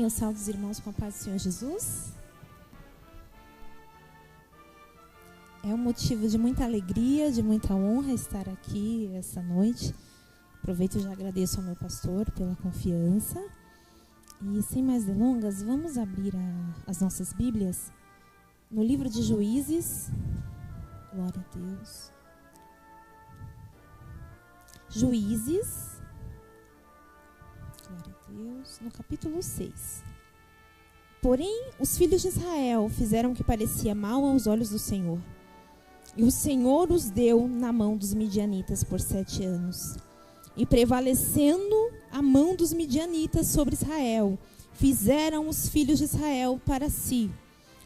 eu saúdo os irmãos com a paz do Senhor Jesus. É um motivo de muita alegria, de muita honra estar aqui essa noite. Aproveito e já agradeço ao meu pastor pela confiança. E sem mais delongas, vamos abrir as nossas Bíblias no livro de Juízes. Glória a Deus. Juízes. Glória a Deus. No capítulo 6. Porém, os filhos de Israel fizeram o que parecia mal aos olhos do Senhor. E o Senhor os deu na mão dos midianitas por 7 anos. E prevalecendo a mão dos midianitas sobre Israel, fizeram os filhos de Israel para si,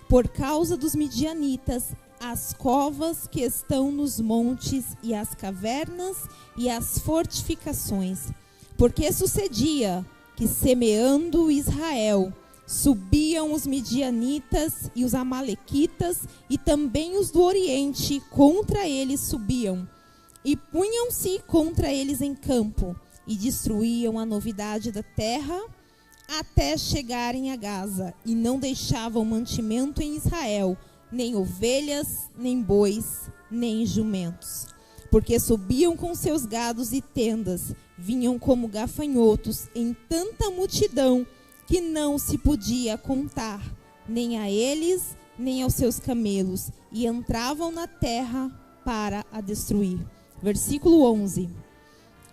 por causa dos midianitas, as covas que estão nos montes e as cavernas e as fortificações. Porque sucedia que, semeando Israel, subiam os midianitas e os amalequitas e também os do Oriente contra eles subiam. E punham-se contra eles em campo e destruíam a novidade da terra até chegarem a Gaza. E não deixavam mantimento em Israel, nem ovelhas, nem bois, nem jumentos. Porque subiam com seus gados e tendas, vinham como gafanhotos em tanta multidão que não se podia contar, nem a eles, nem aos seus camelos, e entravam na terra para a destruir. Versículo 11.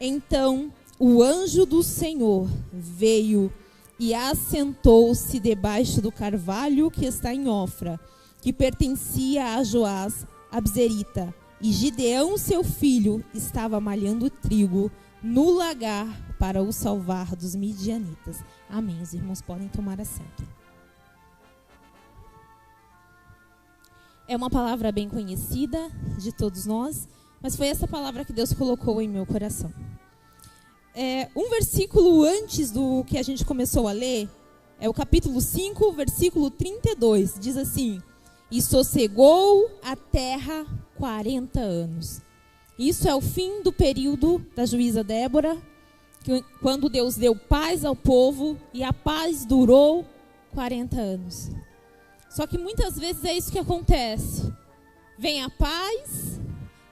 Então o anjo do Senhor veio e assentou-se debaixo do carvalho que está em Ofra, que pertencia a Joás, Abzerita. E Gideão, seu filho, estava malhando trigo no lagar para o salvar dos midianitas. Amém. Os irmãos podem tomar assento. É uma palavra bem conhecida de todos nós, mas foi essa palavra que Deus colocou em meu coração. Um versículo antes do que a gente começou a ler, é o capítulo 5, versículo 32, diz assim: E sossegou a terra 40 anos. Isso é o fim do período da juíza Débora, quando Deus deu paz ao povo, e a paz durou 40 anos. Só que muitas vezes é isso que acontece. Vem a paz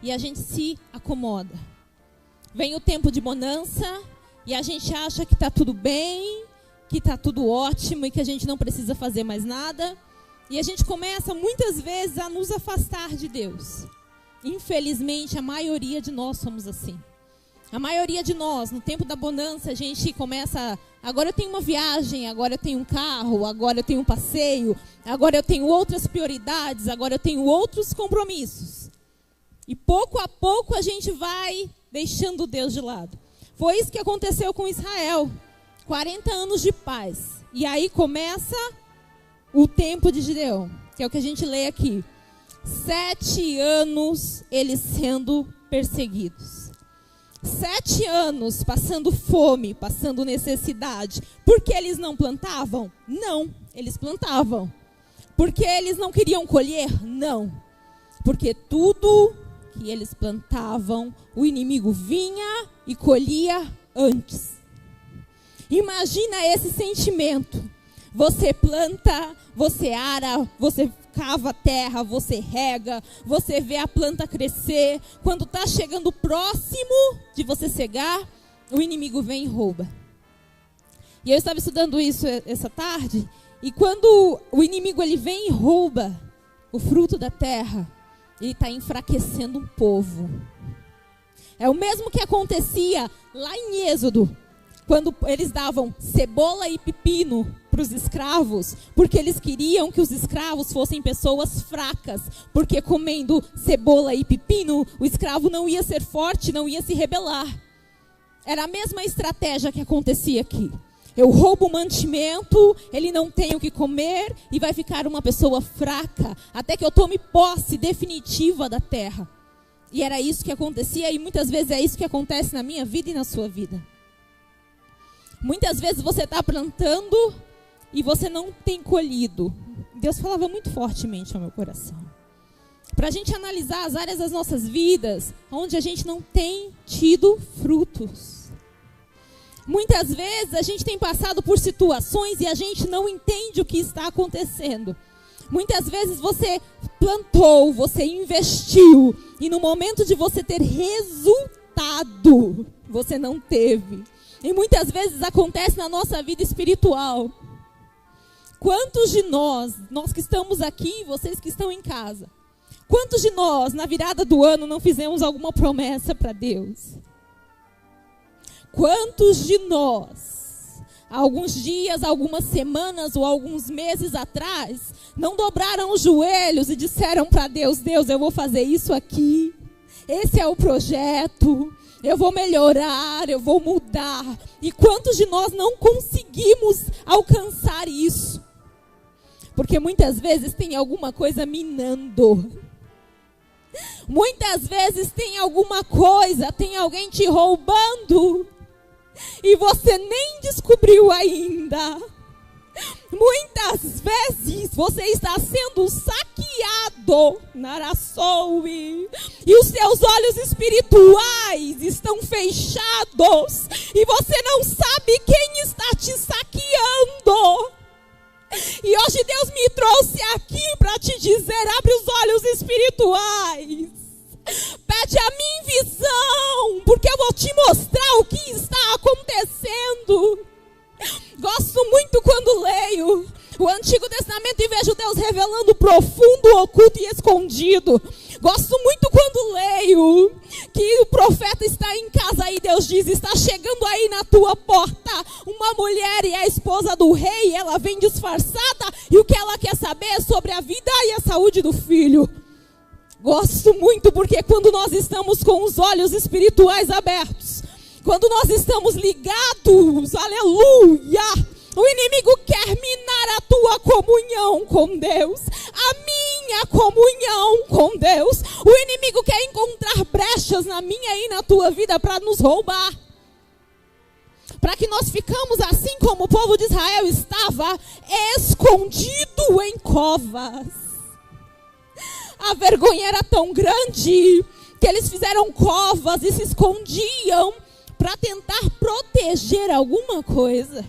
e a gente se acomoda. Vem o tempo de bonança e a gente acha que está tudo bem, que está tudo ótimo e que a gente não precisa fazer mais nada. E a gente começa muitas vezes a nos afastar de Deus. Infelizmente, a maioria de nós somos assim. A maioria de nós, no tempo da bonança, a gente começa, agora eu tenho uma viagem, agora eu tenho um carro, agora eu tenho um passeio, agora eu tenho outras prioridades, agora eu tenho outros compromissos. E pouco a pouco a gente vai deixando Deus de lado. Foi isso que aconteceu com Israel. 40 anos de paz. E aí começa o tempo de Gideão, que é o que a gente lê aqui. 7 anos eles sendo perseguidos. 7 anos passando fome, passando necessidade. Por que eles não plantavam? Não, eles plantavam. Porque eles não queriam colher? Não. Porque tudo que eles plantavam, o inimigo vinha e colhia antes. Imagina esse sentimento. Você planta, você ara, você cava a terra, você rega, você vê a planta crescer. Quando está chegando próximo de você cegar, o inimigo vem e rouba. E eu estava estudando isso essa tarde, e quando o inimigo ele vem e rouba o fruto da terra, ele está enfraquecendo um povo. É o mesmo que acontecia lá em Êxodo, quando eles davam cebola e pepino para os escravos, porque eles queriam que os escravos fossem pessoas fracas, porque comendo cebola e pepino, o escravo não ia ser forte, não ia se rebelar. Era a mesma estratégia que acontecia aqui. Eu roubo o mantimento, ele não tem o que comer e vai ficar uma pessoa fraca, até que eu tome posse definitiva da terra. E era isso que acontecia, e muitas vezes é isso que acontece na minha vida e na sua vida. Muitas vezes você está plantando e você não tem colhido. Deus falava muito fortemente ao meu coração. Para a gente analisar as áreas das nossas vidas onde a gente não tem tido frutos. Muitas vezes a gente tem passado por situações e a gente não entende o que está acontecendo. Muitas vezes você plantou, você investiu, e no momento de você ter resultado, você não teve. E muitas vezes acontece na nossa vida espiritual. Quantos de nós que estamos aqui, vocês que estão em casa, quantos de nós, na virada do ano, não fizemos alguma promessa para Deus? Quantos de nós, há alguns dias, algumas semanas ou alguns meses atrás, não dobraram os joelhos e disseram para Deus: Deus, eu vou fazer isso aqui, esse é o projeto, eu vou melhorar, eu vou mudar. E quantos de nós não conseguimos alcançar isso? Porque muitas vezes tem alguma coisa minando. Muitas vezes tem alguma coisa, tem alguém te roubando. E você nem descobriu ainda. Muitas vezes você está sendo saqueado, Narasoui, e os seus olhos espirituais estão fechados, e você não sabe quem está te saqueando. E hoje Deus me trouxe aqui para te dizer: abre os olhos espirituais, pede a mim visão, porque eu vou te mostrar o que está acontecendo. Gosto muito quando leio o Antigo Testamento e vejo Deus revelando o profundo, oculto e escondido. Gosto muito quando leio que o profeta está em casa e Deus diz: está chegando aí na tua porta uma mulher e é a esposa do rei, ela vem disfarçada e o que ela quer saber é sobre a vida e a saúde do filho. Gosto muito porque quando nós estamos com os olhos espirituais abertos, quando nós estamos ligados, aleluia, o inimigo quer minar a tua comunhão com Deus, a minha comunhão com Deus. O inimigo quer encontrar brechas na minha e na tua vida para nos roubar. Para que nós ficamos assim como o povo de Israel estava, escondido em covas. A vergonha era tão grande que eles fizeram covas e se escondiam para tentar proteger alguma coisa.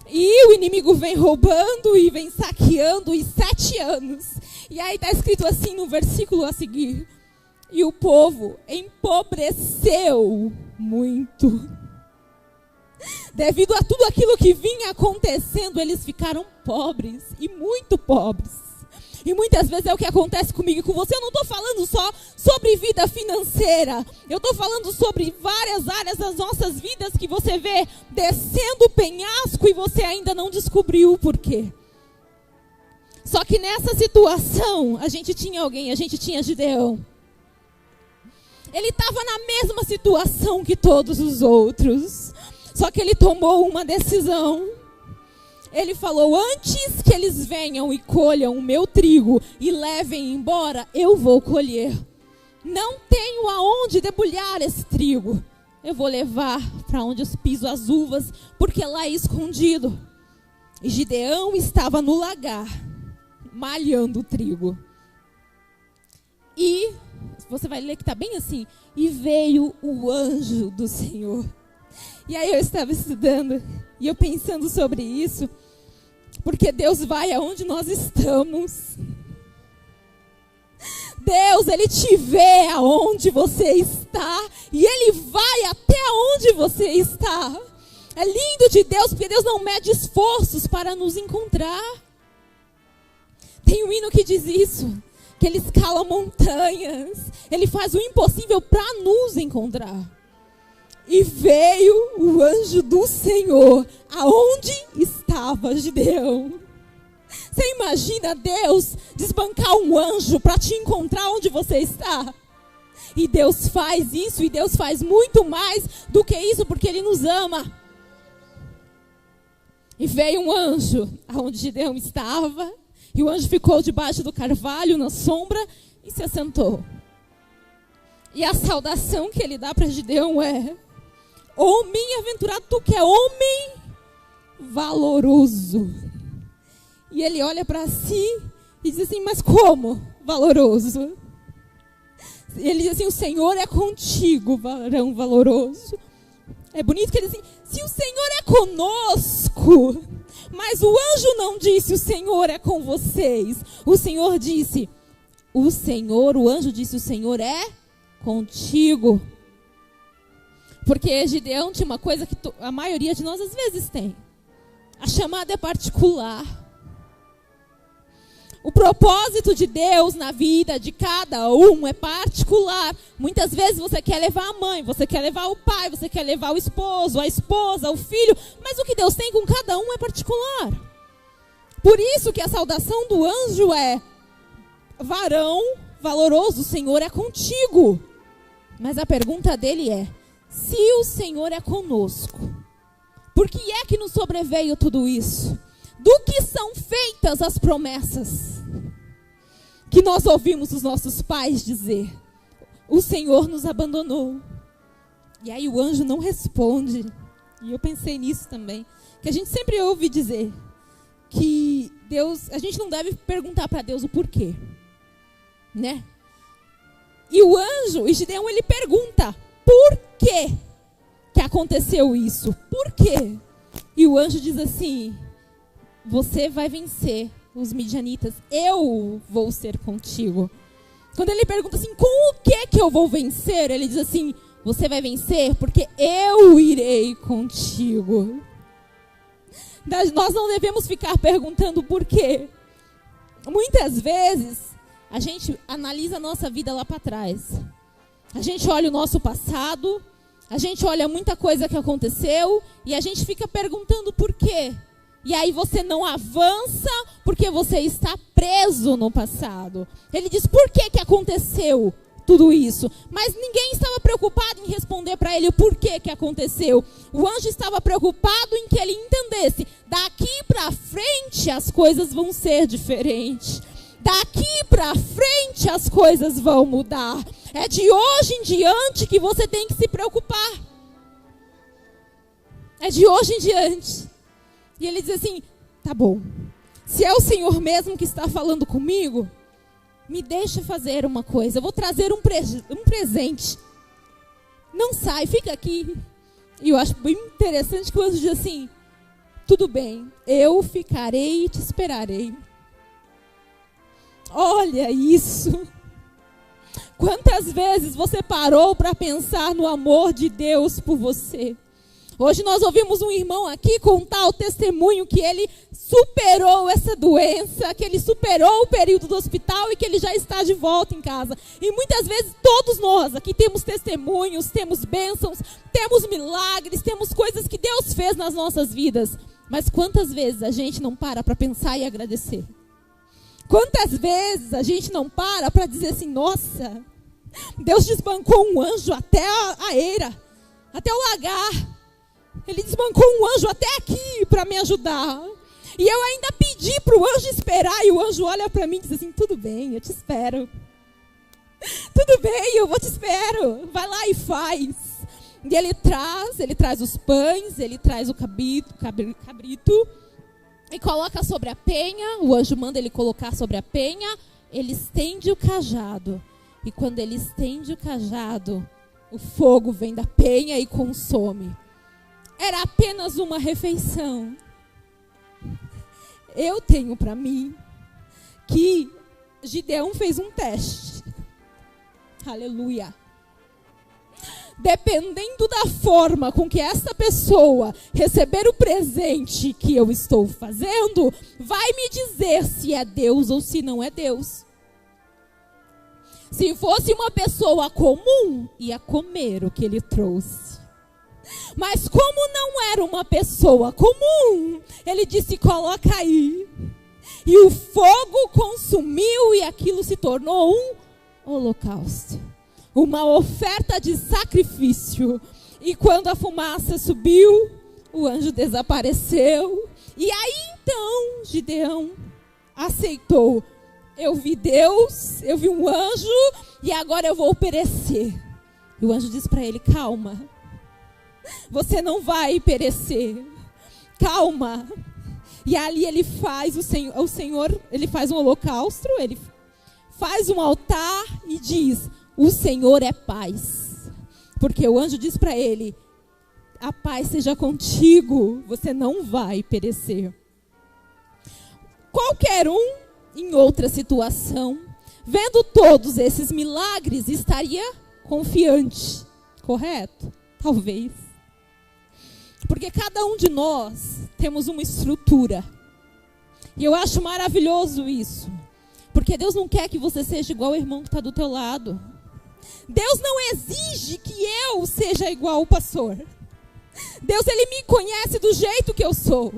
E o inimigo vem roubando e vem saqueando, e 7 anos. E aí está escrito assim no versículo a seguir: e o povo empobreceu muito. Devido a tudo aquilo que vinha acontecendo, eles ficaram pobres, e muito pobres. E muitas vezes é o que acontece comigo e com você. Eu não estou falando só sobre vida financeira. Eu estou falando sobre várias áreas das nossas vidas que você vê descendo o penhasco e você ainda não descobriu o porquê. Só que nessa situação, a gente tinha Gideão. Ele estava na mesma situação que todos os outros. Só que ele tomou uma decisão. Ele falou: antes que eles venham e colham o meu trigo e levem embora, eu vou colher. Não tenho aonde debulhar esse trigo. Eu vou levar para onde eu piso as uvas, porque lá é escondido. E Gideão estava no lagar, malhando o trigo. E você vai ler que está bem assim: e veio o anjo do Senhor. E aí eu estava estudando e eu pensando sobre isso, porque Deus vai aonde nós estamos. Deus, Ele te vê aonde você está e Ele vai até onde você está. É lindo de Deus, porque Deus não mede esforços para nos encontrar. Tem um hino que diz isso, que Ele escala montanhas, Ele faz o impossível para nos encontrar. E veio o anjo do Senhor aonde estava Gideão. Você imagina Deus desbancar um anjo para te encontrar onde você está? E Deus faz isso, e Deus faz muito mais do que isso, porque Ele nos ama. E veio um anjo aonde Gideão estava, e o anjo ficou debaixo do carvalho, na sombra, e se assentou. E a saudação que ele dá para Gideão é: homem aventurado, tu que é homem valoroso. E ele olha para si e diz assim: mas como valoroso? Ele diz assim: o Senhor é contigo, varão valoroso. É bonito que ele diz assim, se o Senhor é conosco, mas o anjo não disse, o Senhor é com vocês. O Senhor disse, o anjo disse, o Senhor é contigo. Porque Gideão tinha uma coisa que a maioria de nós às vezes tem. A chamada é particular. O propósito de Deus na vida de cada um é particular. Muitas vezes você quer levar a mãe, você quer levar o pai, você quer levar o esposo, a esposa, o filho. Mas o que Deus tem com cada um é particular. Por isso que a saudação do anjo é: varão valoroso, o Senhor é contigo. Mas a pergunta dele é: se o Senhor é conosco, por que é que nos sobreveio tudo isso? Do que são feitas as promessas que nós ouvimos os nossos pais dizer? O Senhor nos abandonou. E aí o anjo não responde. E eu pensei nisso também. Que a gente sempre ouve dizer que Deus, a gente não deve perguntar para Deus o porquê, né? E o anjo, Gideão, ele pergunta: por quê que aconteceu isso? Por quê? E o anjo diz assim: você vai vencer os midianitas, eu vou ser contigo. Quando ele pergunta assim, com o que eu vou vencer? Ele diz assim, você vai vencer porque eu irei contigo. Nós não devemos ficar perguntando por quê. Muitas vezes, a gente analisa a nossa vida lá para trás. A gente olha o nosso passado, a gente olha muita coisa que aconteceu e a gente fica perguntando por quê. E aí você não avança porque você está preso no passado. Ele diz, por que aconteceu tudo isso? Mas ninguém estava preocupado em responder para ele o porquê que aconteceu. O anjo estava preocupado em que ele entendesse, daqui para frente as coisas vão ser diferentes. Daqui para frente as coisas vão mudar. É de hoje em diante que você tem que se preocupar. É de hoje em diante. E ele diz assim, tá bom, se é o Senhor mesmo que está falando comigo, me deixa fazer uma coisa, eu vou trazer um presente. Não sai, fica aqui. E eu acho bem interessante que o anjo diz assim, tudo bem, eu ficarei e te esperarei. Olha isso. Quantas vezes você parou para pensar no amor de Deus por você? Hoje nós ouvimos um irmão aqui contar o testemunho que ele superou essa doença, que ele superou o período do hospital e que ele já está de volta em casa. E muitas vezes todos nós aqui temos testemunhos, temos bênçãos, temos milagres, temos coisas que Deus fez nas nossas vidas. Mas quantas vezes a gente não para pensar e agradecer? Quantas vezes a gente não para dizer assim, nossa, Deus desbancou um anjo até a eira, até o lagar. Ele desbancou um anjo até aqui para me ajudar. E eu ainda pedi para o anjo esperar. E o anjo olha para mim e diz assim, tudo bem, eu te espero. Tudo bem, eu vou te espero. Vai lá e faz. E ele traz os pães, ele traz o cabrito e coloca sobre a penha. O anjo manda ele colocar sobre a penha. Ele estende o cajado. E quando ele estende o cajado, o fogo vem da penha e consome. Era apenas uma refeição. Eu tenho para mim que Gideão fez um teste. Aleluia. Dependendo da forma com que essa pessoa receber o presente que eu estou fazendo, vai me dizer se é Deus ou se não é Deus. Se fosse uma pessoa comum, ia comer o que ele trouxe. Mas como não era uma pessoa comum, ele disse, coloca aí. E o fogo consumiu e aquilo se tornou um holocausto. Uma oferta de sacrifício. E quando a fumaça subiu, o anjo desapareceu. E aí então, Gideão aceitou. Eu vi Deus, eu vi um anjo e agora eu vou perecer. E o anjo disse para ele, calma. Você não vai perecer. Calma. E ali ele faz o Senhor, ele faz um holocausto, ele faz um altar e diz, o Senhor é paz. Porque o anjo diz para ele, a paz seja contigo, você não vai perecer. Qualquer um, em outra situação, vendo todos esses milagres, estaria confiante, correto? Talvez. Porque cada um de nós temos uma estrutura. E eu acho maravilhoso isso. Porque Deus não quer que você seja igual ao irmão que está do teu lado. Deus não exige que eu seja igual ao pastor. Deus, Ele me conhece do jeito que eu sou.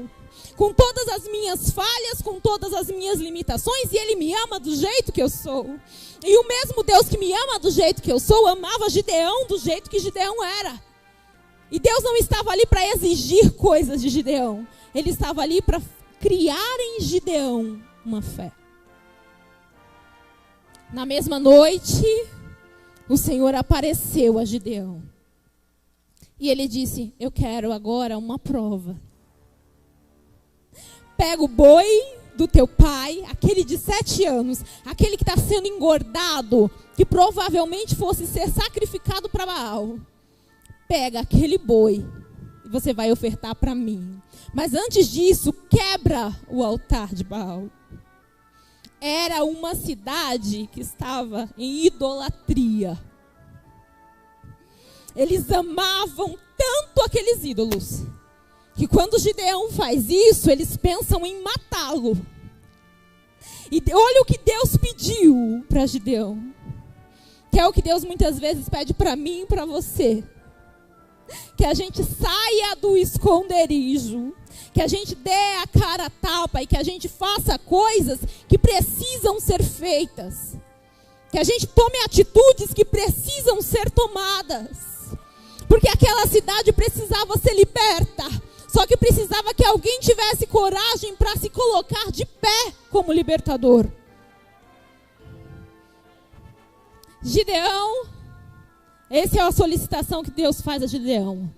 Com todas as minhas falhas, com todas as minhas limitações. E Ele me ama do jeito que eu sou. E o mesmo Deus que me ama do jeito que eu sou, amava Gideão do jeito que Gideão era. E Deus não estava ali para exigir coisas de Gideão. Ele estava ali para criar em Gideão uma fé. Na mesma noite, o Senhor apareceu a Gideão. E ele disse: eu quero agora uma prova. Pega o boi do teu pai, aquele de 7 anos, aquele que está sendo engordado, que provavelmente fosse ser sacrificado para Baal. Pega aquele boi e você vai ofertar para mim. Mas antes disso, quebra o altar de Baal. Era uma cidade que estava em idolatria. Eles amavam tanto aqueles ídolos, que quando Gideão faz isso, eles pensam em matá-lo. E olha o que Deus pediu para Gideão. Que é o que Deus muitas vezes pede para mim e para você. Que a gente saia do esconderijo, que a gente dê a cara a tapa e que a gente faça coisas que precisam ser feitas. Que a gente tome atitudes que precisam ser tomadas. Porque aquela cidade precisava ser liberta. Só que precisava que alguém tivesse coragem para se colocar de pé como libertador. Gideão, essa é a solicitação que Deus faz a Gideão.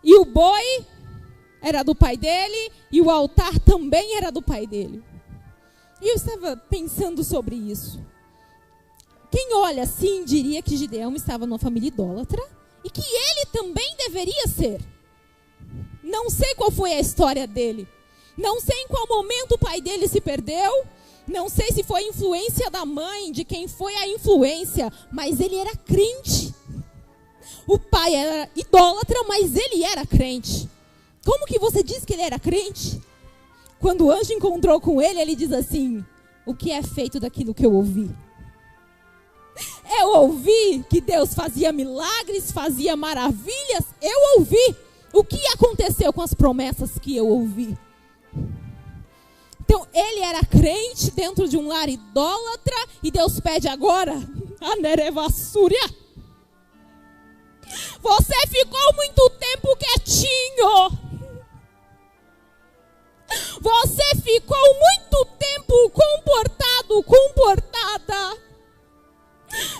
E o boi era do pai dele, e o altar também era do pai dele. E eu estava pensando sobre isso. Quem olha assim diria que Gideão estava numa família idólatra, e que ele também deveria ser. Não sei qual foi a história dele. Não sei em qual momento o pai dele se perdeu. Não sei se foi influência da mãe, de quem foi a influência, mas ele era crente. O pai era idólatra, mas ele era crente. Como que você diz que ele era crente? Quando o anjo encontrou com ele, ele diz assim: o que é feito daquilo que eu ouvi? Eu ouvi que Deus fazia milagres, fazia maravilhas. Eu ouvi. O que aconteceu com as promessas que eu ouvi? Então, ele era crente dentro de um lar idólatra. E Deus pede agora: a Nerevassúria, você ficou muito tempo quietinho. Você ficou muito tempo comportada.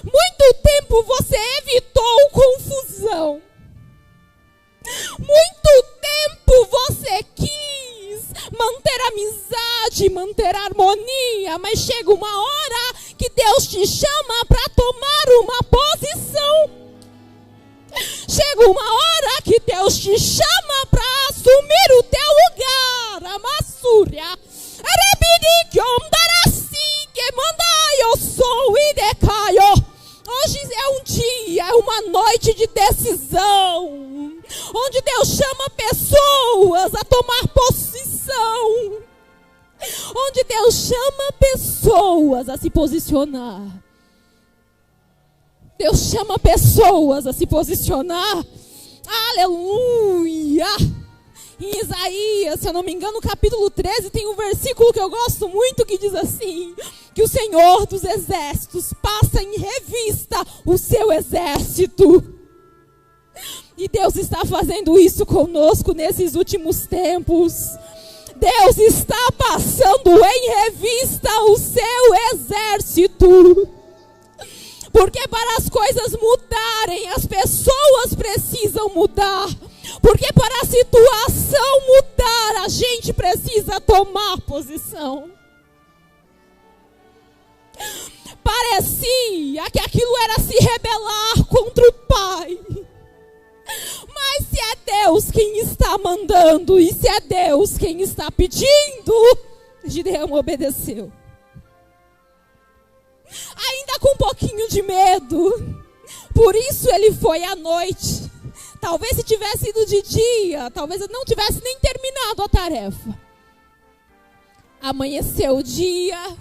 Muito tempo você evitou confusão. Muito tempo você quis manter amizade, manter harmonia, mas chega uma hora que Deus te chama para tomar uma posição. Chega uma hora que Deus te chama para assumir o teu lugar. Amassúria. Hoje é um dia, é uma noite de decisão, onde Deus chama pessoas a tomar posição, onde Deus chama pessoas a se posicionar. Deus chama pessoas a se posicionar. Aleluia! Em Isaías, se eu não me engano, no capítulo 13, tem um versículo que eu gosto muito, que diz assim: que o Senhor dos exércitos passa em revista o seu exército. E Deus está fazendo isso conosco nesses últimos tempos. Deus está passando em revista o seu exército. Porque para as coisas mudarem, as pessoas precisam mudar. Porque para a situação mudar, a gente precisa tomar posição. Parecia que aquilo era se rebelar contra o pai. Mas se é Deus quem está mandando e se é Deus quem está pedindo, Gideão obedeceu. Ainda com um pouquinho de medo. Por isso ele foi à noite. Talvez se tivesse ido de dia, talvez eu não tivesse nem terminado a tarefa. Amanheceu o dia.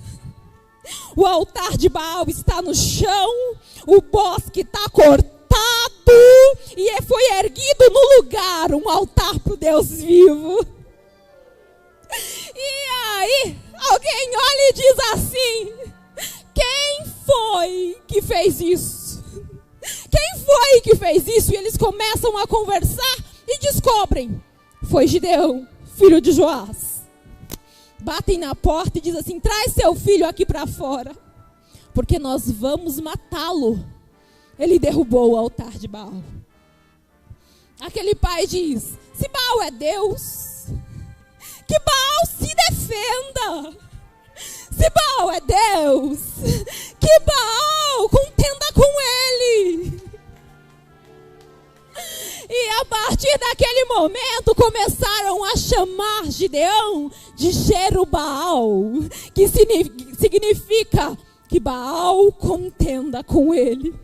O altar de Baal está no chão. O bosque está cortado. E foi erguido no lugar um altar para o Deus vivo. E aí, alguém olha e diz assim: quem foi que fez isso? Quem foi que fez isso? E eles começam a conversar e descobrem: foi Gideão, filho de Joás. Batem na porta e dizem assim: traz seu filho aqui para fora, porque nós vamos matá-lo. Ele derrubou o altar de Baal. Aquele pai diz: se Baal é Deus, que Baal se defenda. Se Baal é Deus, que Baal contenda com ele. E a partir daquele momento começaram a chamar Gideão de Jerubaal, que significa que Baal contenda com ele.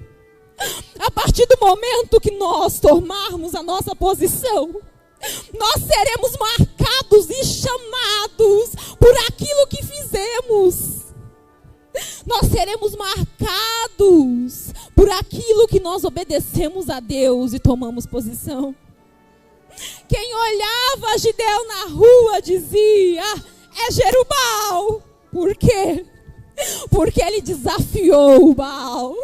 A partir do momento que nós tomarmos a nossa posição, nós seremos marcados e chamados por aquilo que fizemos. Nós seremos marcados por aquilo que nós obedecemos a Deus e tomamos posição. Quem olhava Gideão na rua dizia: é Jerubaal. Por quê? Porque ele desafiou o Baal.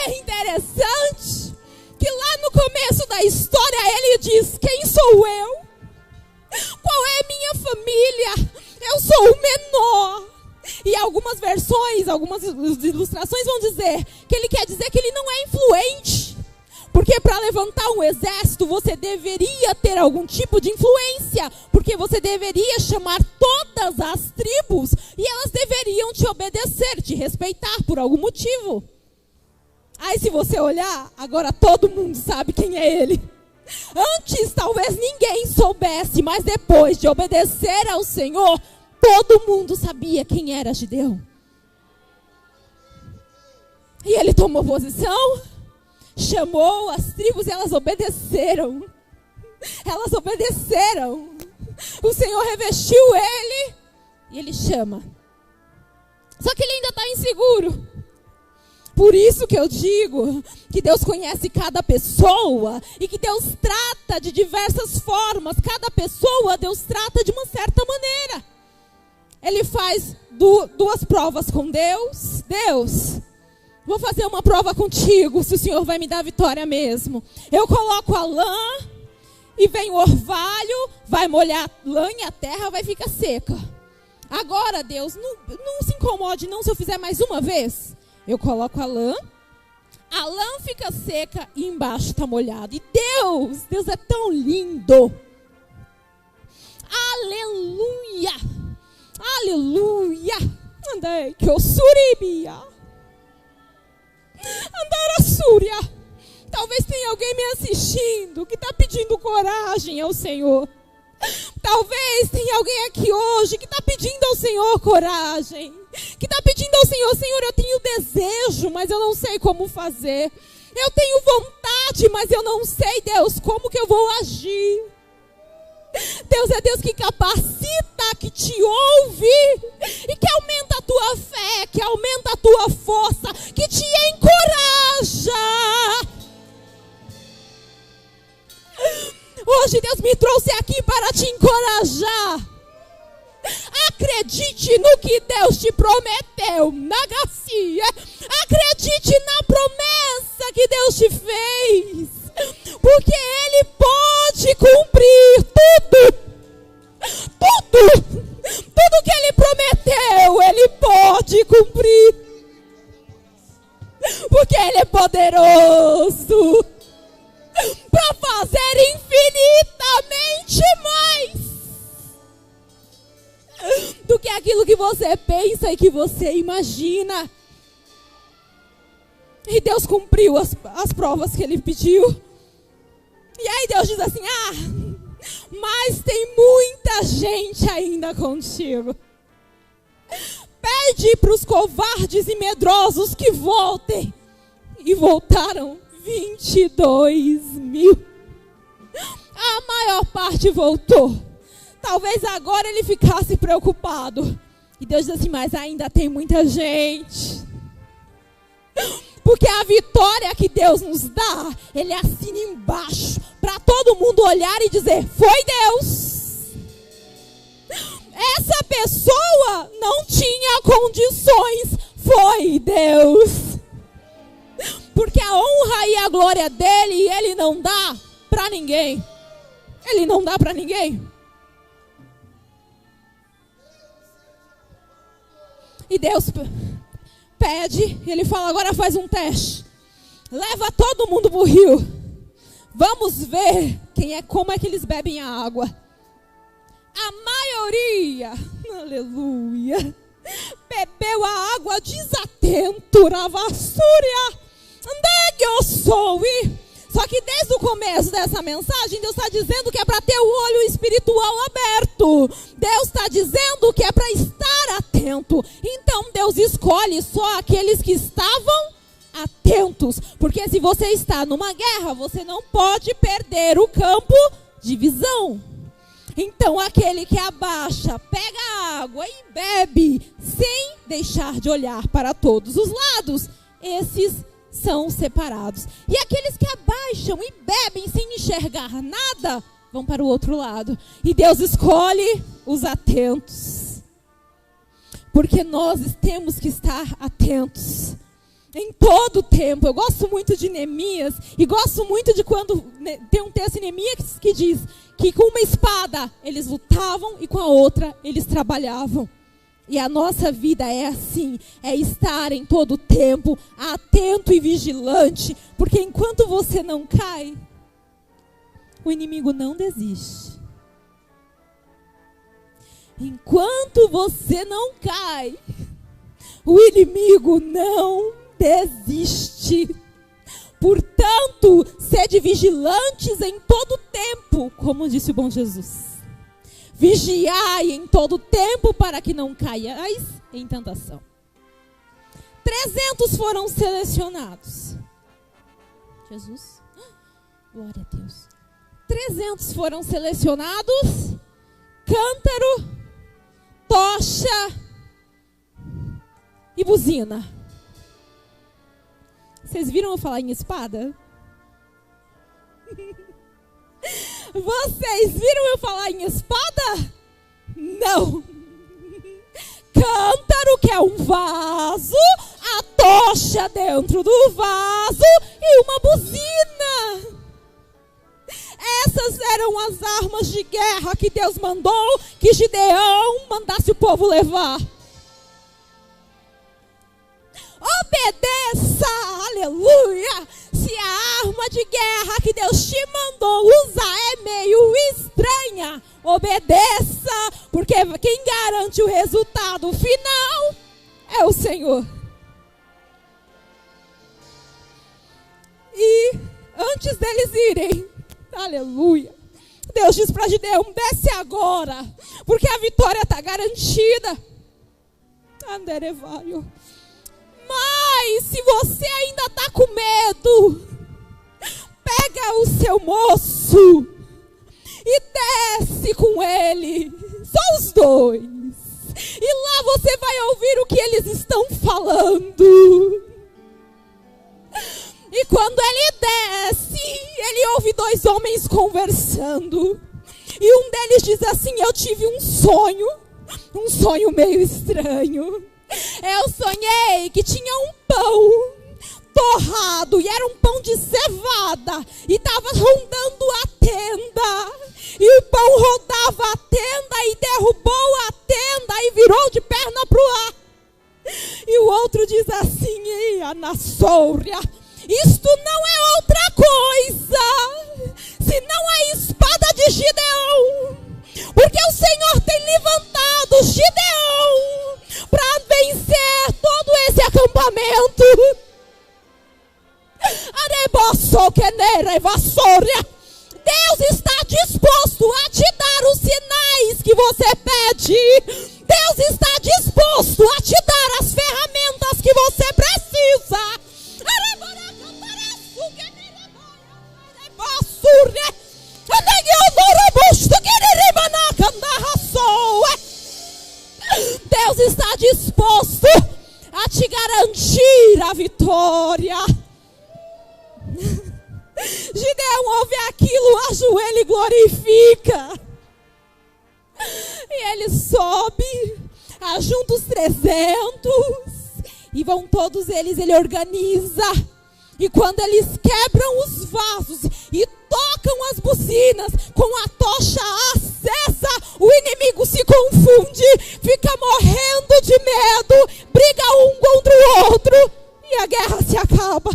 É interessante que lá no começo da história ele diz: quem sou eu? Qual é minha família? Eu sou o menor. E algumas versões, algumas ilustrações vão dizer que ele quer dizer que ele não é influente. Porque para levantar um exército você deveria ter algum tipo de influência. Porque você deveria chamar todas as tribos e elas deveriam te obedecer, te respeitar por algum motivo. Aí se você olhar, agora todo mundo sabe quem é ele. Antes talvez ninguém soubesse, mas depois de obedecer ao Senhor, todo mundo sabia quem era Gideão. E ele tomou posição, chamou as tribos e elas obedeceram. Elas obedeceram. O Senhor revestiu ele e ele chama. Só que ele ainda está inseguro. Por isso que eu digo que Deus conhece cada pessoa e que Deus trata de diversas formas. Cada pessoa Deus trata de uma certa maneira. Ele faz duas provas com Deus. Deus, vou fazer uma prova contigo, se o Senhor vai me dar vitória mesmo. Eu coloco a lã e vem o orvalho, vai molhar a lã e a terra vai ficar seca. Agora, Deus, não se incomode não se eu fizer mais uma vez. Eu coloco a lã fica seca e embaixo está molhado. E Deus é tão lindo. Aleluia. Aleluia. Andei que eu suribia. Andara súria. Talvez tenha alguém me assistindo que está pedindo coragem ao Senhor. Talvez tenha alguém aqui hoje que está pedindo ao Senhor coragem. Que está pedindo ao Senhor: Senhor, eu tenho desejo, mas eu não sei como fazer. Eu tenho vontade, mas eu não sei, Deus, como que eu vou agir. Deus é Deus que capacita, que te ouve e que aumenta a tua fé, que aumenta a tua força, que te encoraja. Hoje Deus me trouxe aqui para te encorajar. Acredite no que Deus te prometeu, na Garcia. Acredite na promessa que Deus te fez, porque Ele pode cumprir tudo que Ele prometeu. Ele pode cumprir, porque Ele é poderoso para fazer infinitamente mais do que aquilo que você pensa e que você imagina. E Deus cumpriu as provas que ele pediu. E aí Deus diz assim: mas tem muita gente ainda contigo. Pede para os covardes e medrosos que voltem. E voltaram 22.000. A maior parte voltou. Talvez agora ele ficasse preocupado. E Deus diz assim: mas ainda tem muita gente. Porque a vitória que Deus nos dá, Ele assina embaixo, para todo mundo olhar e dizer: foi Deus. Essa pessoa não tinha condições, foi Deus. Porque a honra e a glória dele, Ele não dá para ninguém. Ele não dá para ninguém. E Deus pede, Ele fala: agora faz um teste. Leva todo mundo pro rio. Vamos ver como é que eles bebem a água. A maioria, aleluia, bebeu a água desatento, ravassúria, onde eu sou. Só que desde o começo dessa mensagem, Deus está dizendo que é para ter o olho espiritual aberto. Deus está dizendo que é para estar atento. Então Deus escolhe só aqueles que estavam atentos. Porque se você está numa guerra, você não pode perder o campo de visão. Então aquele que abaixa, pega a água e bebe, sem deixar de olhar para todos os lados, esses são separados. E aqueles que abaixam e bebem sem enxergar nada, vão para o outro lado. E Deus escolhe os atentos. Porque nós temos que estar atentos em todo o tempo. Eu gosto muito de Neemias e gosto muito de quando tem um texto em Neemias que diz que com uma espada eles lutavam e com a outra eles trabalhavam. E a nossa vida é assim, é estar em todo o tempo atento e vigilante, porque enquanto você não cai, o inimigo não desiste. Enquanto você não cai, o inimigo não desiste. Portanto, sede vigilantes em todo o tempo, como disse o bom Jesus. Vigiai em todo tempo para que não caiais em tentação. 300 foram selecionados. Jesus, glória a Deus. 300 foram selecionados. Cântaro, tocha e buzina. Vocês viram eu falar em espada? Vocês viram eu falar em espada? Não. Cântaro, que é um vaso, a tocha dentro do vaso e uma buzina. Essas eram as armas de guerra que Deus mandou que Gideão mandasse o povo levar. Obedeça, aleluia. Se a arma de guerra que Deus te mandou usar é meio estranha, obedeça, porque quem garante o resultado final é o Senhor. E antes deles irem, aleluia, Deus diz para Gideão: desce agora, porque a vitória está garantida. Anderevaio. Mas se você ainda está com medo, pega o seu moço e desce com ele, só os dois. E lá você vai ouvir o que eles estão falando. E quando ele desce, ele ouve dois homens conversando. E um deles diz assim: eu tive um sonho meio estranho. Eu sonhei que tinha um pão torrado, e era um pão de cevada, e estava rondando a tenda, e o pão rodava a tenda, e derrubou a tenda, e virou de perna para o ar. E o outro diz assim: Anassouria, isto não é outra coisa, senão a espada de Gideão, porque o Senhor tem levantado Gideão para vencer todo esse acampamento. garantir a vitória. Gideão ouve aquilo, ajoelha e glorifica. E ele sobe, ajunta os 300 e vão todos eles, ele organiza. E quando eles quebram os vasos e tocam as buzinas com a tocha acesa, o inimigo se confunde, fica morrendo de medo, briga um contra o outro e a guerra se acaba.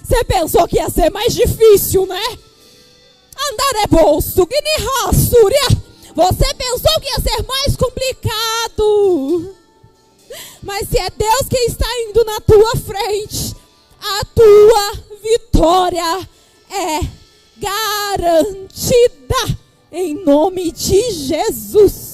Você pensou que ia ser mais difícil, né? Andar é bolso, você pensou que ia ser mais complicado. Mas se é Deus que está indo na tua frente, a tua vitória é garantida em nome de Jesus.